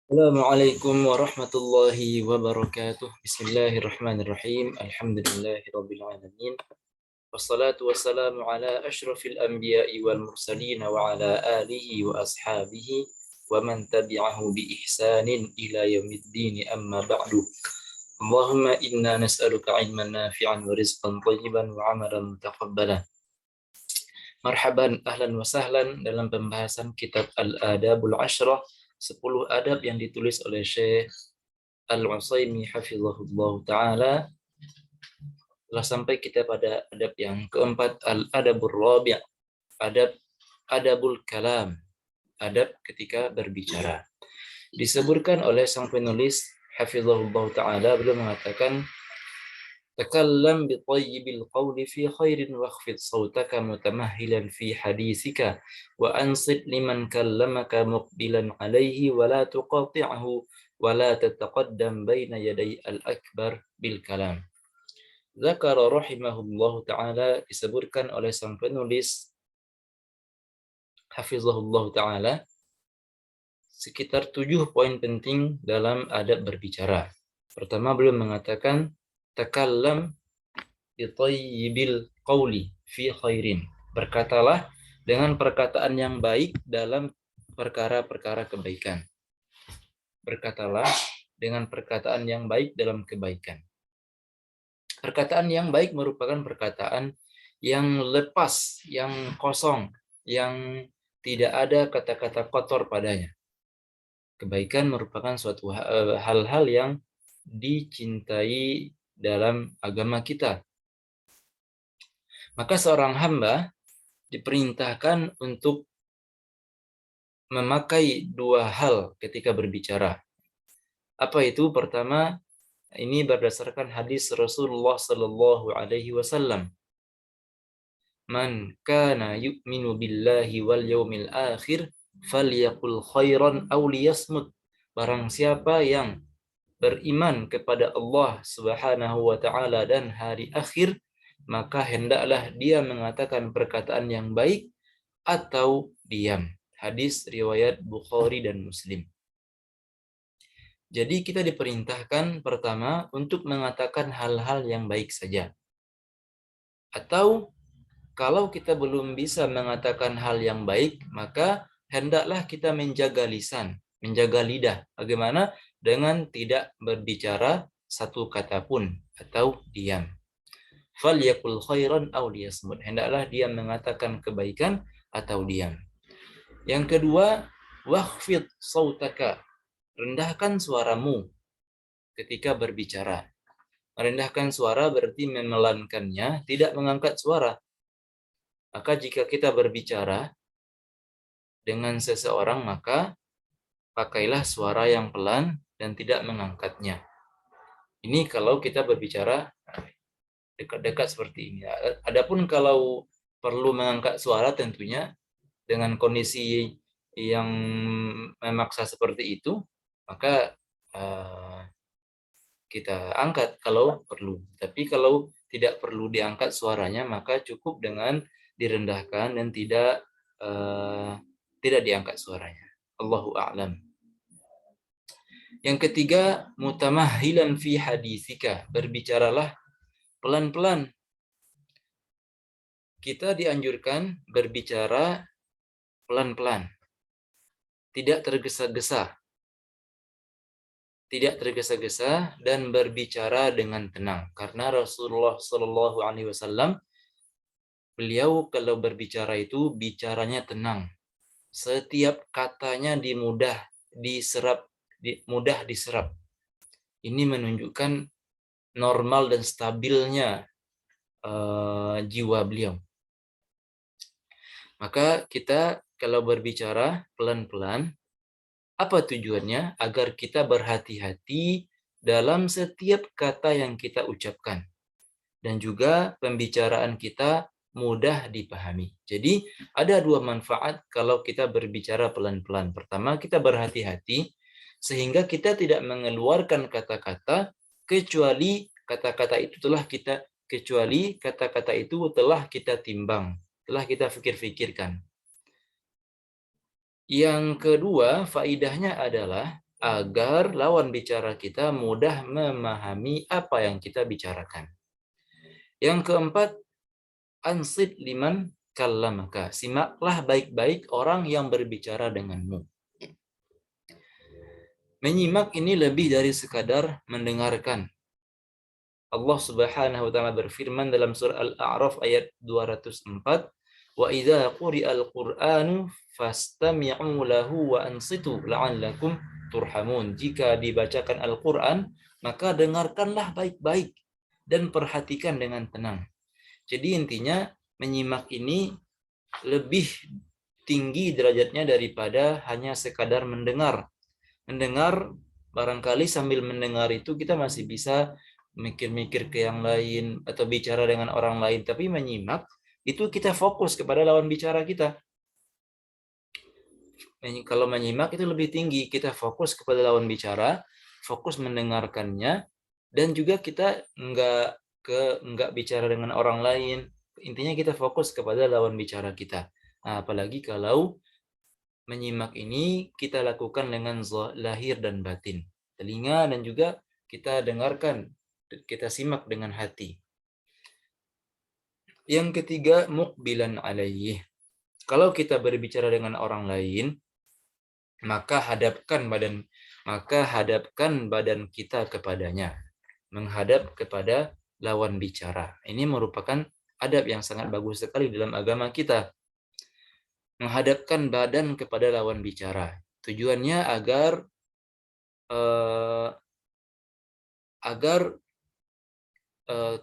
Assalamualaikum warahmatullahi wabarakatuh. Bismillahirrahmanirrahim. Alhamdulillahirabbil alamin. Wassalatu wassalamu ala asyrafil anbiya'i wal mursalin wa ala alihi wa ashabihi wa man tabi'ahu bi ihsanin ila yaumiddin amma ba'du. Allahumma inna nas'aluka ilman nafi'an wa rizqan thayyiban wa amalan mutaqabbalan. Marhaban, ahlan wa sahlan dalam pembahasan kitab Al-Adabul Ashrah, 10 adab yang ditulis oleh Syekh Al-Utsaimin hafizahullah ta'ala. Telah sampai kita pada adab yang keempat, Al-Adabur Rabi', adabul kalam, adab ketika berbicara. Disebutkan oleh sang penulis hafizahullah ta'ala, beliau mengatakan, takallam bi thayyibil qawli fi khairin wakhfid sawtaka mutamahhilan fi hadithika wa ansit liman kallamaka muqbilan alayhi wa la tuqati'hu wa la tataqaddam baina yaday al-akbar bil kalam. Zakara rahimahullahu ta'ala, disebutkan oleh sang penulis hafizahullah ta'ala sekitar 7 poin penting dalam adab berbicara. Pertama, beliau mengatakan takallam bi thayyibil qawli fi khairin. Berkatalah dengan perkataan yang baik dalam perkara-perkara kebaikan. Berkatalah dengan perkataan yang baik dalam kebaikan. Perkataan yang baik merupakan perkataan yang lepas, yang kosong, yang tidak ada kata-kata kotor padanya. Kebaikan merupakan suatu hal-hal yang dicintai dalam agama kita. Maka seorang hamba diperintahkan untuk memakai 2 hal ketika berbicara. Apa itu? Pertama, ini berdasarkan hadis Rasulullah Sallallahu Alaihi Wasallam. Man kana yu'minu billahi wal yawmil akhir falyaqul khairan aw liyasmut. Barang siapa yang beriman kepada Allah Subhanahu wa taala dan hari akhir, maka hendaklah dia mengatakan perkataan yang baik atau diam. Hadis riwayat Bukhari dan Muslim. Jadi kita diperintahkan pertama untuk mengatakan hal-hal yang baik saja. Atau kalau kita belum bisa mengatakan hal yang baik, maka hendaklah kita menjaga lisan, menjaga lidah. Bagaimana? Dengan tidak berbicara satu kata pun atau diam. Falyakul khairan aw liyasmut. Hendaklah dia mengatakan kebaikan atau diam. Yang kedua, wakhfid sautaka. Rendahkan suaramu ketika berbicara. Merendahkan suara berarti memelankannya, tidak mengangkat suara. Maka jika kita berbicara dengan seseorang, maka pakailah suara yang pelan dan tidak mengangkatnya. Ini kalau kita berbicara dekat-dekat seperti ini. Adapun kalau perlu mengangkat suara, tentunya dengan kondisi yang memaksa seperti itu, maka kita angkat kalau perlu. Tapi kalau tidak perlu diangkat suaranya, maka cukup dengan direndahkan dan tidak diangkat suaranya. Allahu a'lam. Yang ketiga, mutamahhilan fi haditsika. Berbicaralah pelan-pelan. Kita dianjurkan berbicara pelan-pelan. Tidak tergesa-gesa. Tidak tergesa-gesa dan berbicara dengan tenang. Karena Rasulullah Shallallahu Alaihi Wasallam, beliau kalau berbicara itu bicaranya tenang. Setiap katanya mudah diserap. Ini menunjukkan normal dan stabilnya jiwa beliau. Maka kita kalau berbicara pelan-pelan, apa tujuannya? Agar kita berhati-hati dalam setiap kata yang kita ucapkan. Dan juga pembicaraan kita mudah dipahami. Jadi ada 2 manfaat kalau kita berbicara pelan-pelan. Pertama, kita berhati-hati sehingga kita tidak mengeluarkan kata-kata kecuali kata-kata itu telah kita timbang, telah kita pikir-pikirkan. Yang kedua, faidahnya adalah agar lawan bicara kita mudah memahami apa yang kita bicarakan. Yang keempat, ansit liman kallamaka. Simaklah baik-baik orang yang berbicara denganmu. Menyimak ini lebih dari sekadar mendengarkan. Allah Subhanahu wa taala berfirman dalam surah Al-A'raf ayat 204, "Wa idza quri'al Qur'anu fastami'u lahu wa ansitu la'allakum turhamun." Jika dibacakan Al-Qur'an, maka dengarkanlah baik-baik dan perhatikan dengan tenang. Jadi intinya menyimak ini lebih tinggi derajatnya daripada hanya sekadar mendengar. Mendengar, barangkali sambil mendengar itu kita masih bisa mikir-mikir ke yang lain atau bicara dengan orang lain. Tapi menyimak, itu kita fokus kepada lawan bicara kita. Kalau menyimak itu lebih tinggi, kita fokus kepada lawan bicara, fokus mendengarkannya, dan juga kita nggak bicara dengan orang lain. Intinya kita fokus kepada lawan bicara kita. Nah, apalagi kalau menyimak ini kita lakukan dengan lahir dan batin. Telinga dan juga kita dengarkan, kita simak dengan hati. Yang ketiga, muqbilan alaih. Kalau kita berbicara dengan orang lain, maka hadapkan badan kita kepadanya, menghadap kepada lawan bicara. Ini merupakan adab yang sangat bagus sekali dalam agama kita. Menghadapkan badan kepada lawan bicara. Tujuannya agar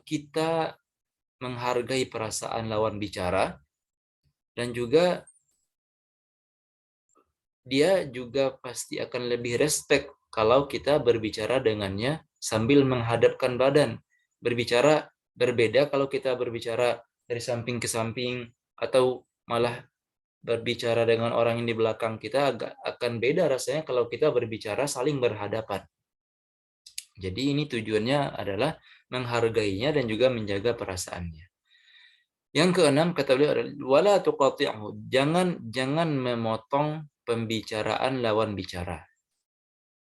kita menghargai perasaan lawan bicara, dan juga dia juga pasti akan lebih respect kalau kita berbicara dengannya sambil menghadapkan badan. Berbicara berbeda kalau kita berbicara dari samping ke samping, atau malah berbicara dengan orang yang di belakang kita akan beda rasanya kalau kita berbicara saling berhadapan. Jadi ini tujuannya adalah menghargainya dan juga menjaga perasaannya. Yang keenam, kata beliau adalah wala tuqati'hu. Jangan memotong pembicaraan lawan bicara.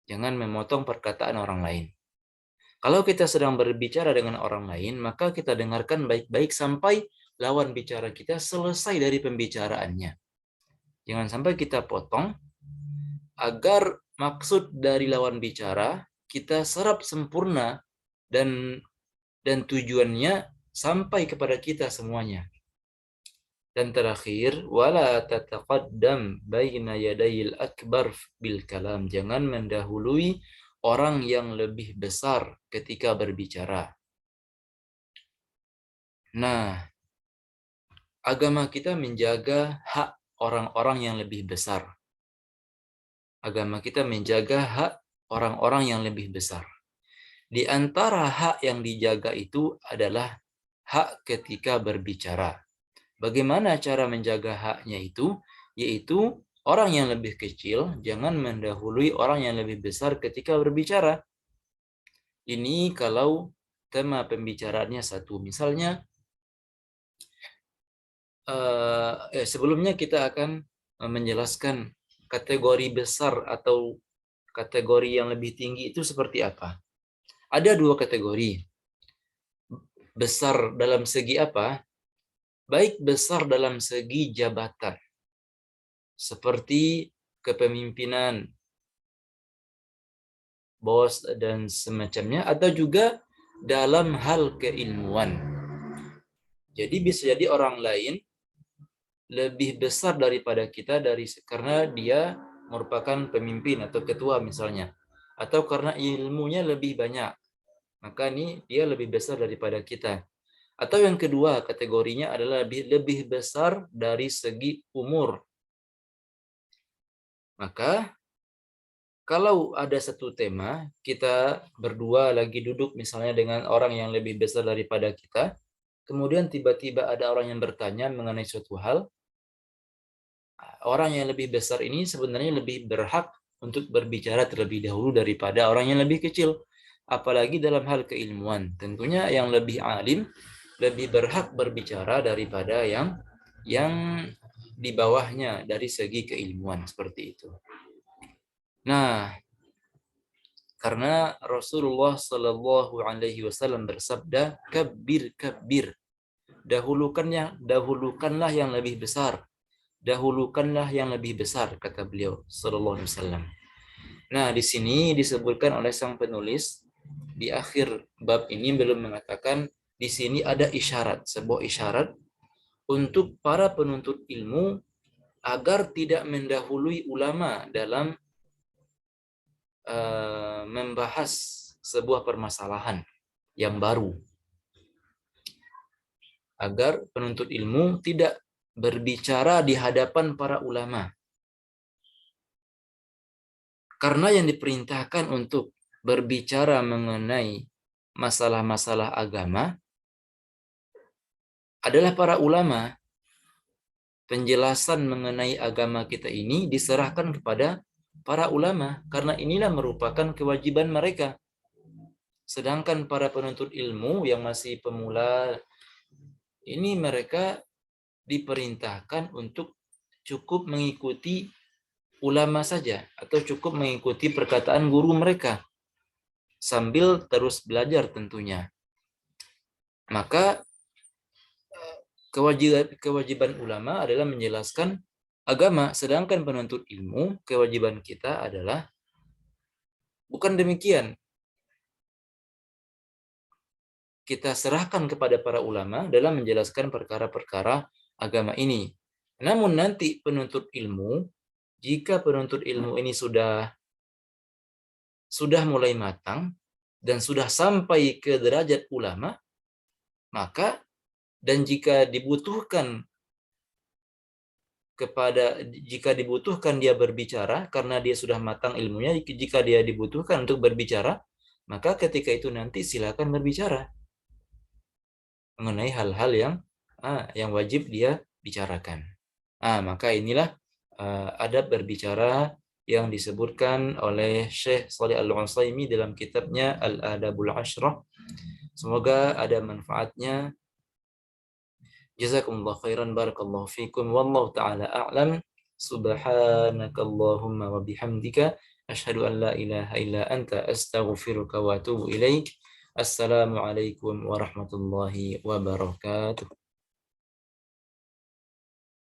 Jangan memotong perkataan orang lain. Kalau kita sedang berbicara dengan orang lain, maka kita dengarkan baik-baik sampai lawan bicara kita selesai dari pembicaraannya. Jangan sampai kita potong, agar maksud dari lawan bicara kita serap sempurna dan tujuannya sampai kepada kita semuanya. Dan terakhir, wala tataqaddam baina yadayil akbar bil kalam. Jangan mendahului orang yang lebih besar ketika berbicara. Nah, agama kita menjaga hak orang-orang yang lebih besar. Agama kita menjaga hak orang-orang yang lebih besar. Di antara hak yang dijaga itu adalah hak ketika berbicara. Bagaimana cara menjaga haknya itu? Yaitu orang yang lebih kecil jangan mendahului orang yang lebih besar ketika berbicara. Ini kalau tema pembicaraannya satu. Misalnya, sebelumnya kita akan menjelaskan kategori besar atau kategori yang lebih tinggi itu seperti apa. Ada dua kategori. Besar dalam segi apa? Baik besar dalam segi jabatan, seperti kepemimpinan, bos, dan semacamnya, atau juga dalam hal keilmuan. Jadi bisa jadi orang lain lebih besar daripada kita karena dia merupakan pemimpin atau ketua misalnya, atau karena ilmunya lebih banyak, maka ini dia lebih besar daripada kita. Atau yang kedua kategorinya adalah lebih besar dari segi umur. Maka kalau ada satu tema, kita berdua lagi duduk misalnya dengan orang yang lebih besar daripada kita, kemudian tiba-tiba ada orang yang bertanya mengenai suatu hal, orang yang lebih besar ini sebenarnya lebih berhak untuk berbicara terlebih dahulu daripada orang yang lebih kecil. Apalagi dalam hal keilmuan. Tentunya yang lebih alim lebih berhak berbicara daripada yang di bawahnya dari segi keilmuan, seperti itu. Nah, Karena Rasulullah Shallallahu Alaihi Wasallam bersabda, kabir kabir, dahulukanlah yang lebih besar, dahulukanlah yang lebih besar, kata beliau Shallallahu Alaihi Wasallam. Nah, di sini disebutkan oleh sang penulis di akhir bab ini belum mengatakan di sini ada isyarat, sebuah isyarat untuk para penuntut ilmu agar tidak mendahului ulama dalam membahas sebuah permasalahan yang baru, agar penuntut ilmu tidak berbicara di hadapan para ulama. Karena yang diperintahkan untuk berbicara mengenai masalah-masalah agama adalah para ulama. Penjelasan mengenai agama kita ini diserahkan kepada para ulama, karena inilah merupakan kewajiban mereka. Sedangkan para penuntut ilmu yang masih pemula, ini mereka diperintahkan untuk cukup mengikuti ulama saja, atau cukup mengikuti perkataan guru mereka, sambil terus belajar tentunya. Maka kewajiban ulama adalah menjelaskan agama, sedangkan penuntut ilmu, kewajiban kita adalah bukan demikian. Kita serahkan kepada para ulama dalam menjelaskan perkara-perkara agama ini. Namun nanti penuntut ilmu, jika penuntut ilmu ini sudah mulai matang dan sudah sampai ke derajat ulama, maka dan jika dibutuhkan dia berbicara karena dia sudah matang ilmunya, jika dia dibutuhkan untuk berbicara, maka ketika itu nanti silakan berbicara mengenai hal-hal yang wajib dia bicarakan. Maka inilah adab berbicara yang disebutkan oleh Syekh Shalih Al-Utsaimin dalam kitabnya Al-Adabul Ashrah. Semoga ada manfaatnya. Jazakumullah khairan, barakallahu fikum, wallahu ta'ala a'lam. Subhanakallahumma wa bihamdika asyhadu an la ilaha illa anta astaghfiruka wa atubu ilaik. Assalamualaikum warahmatullahi wabarakatuh.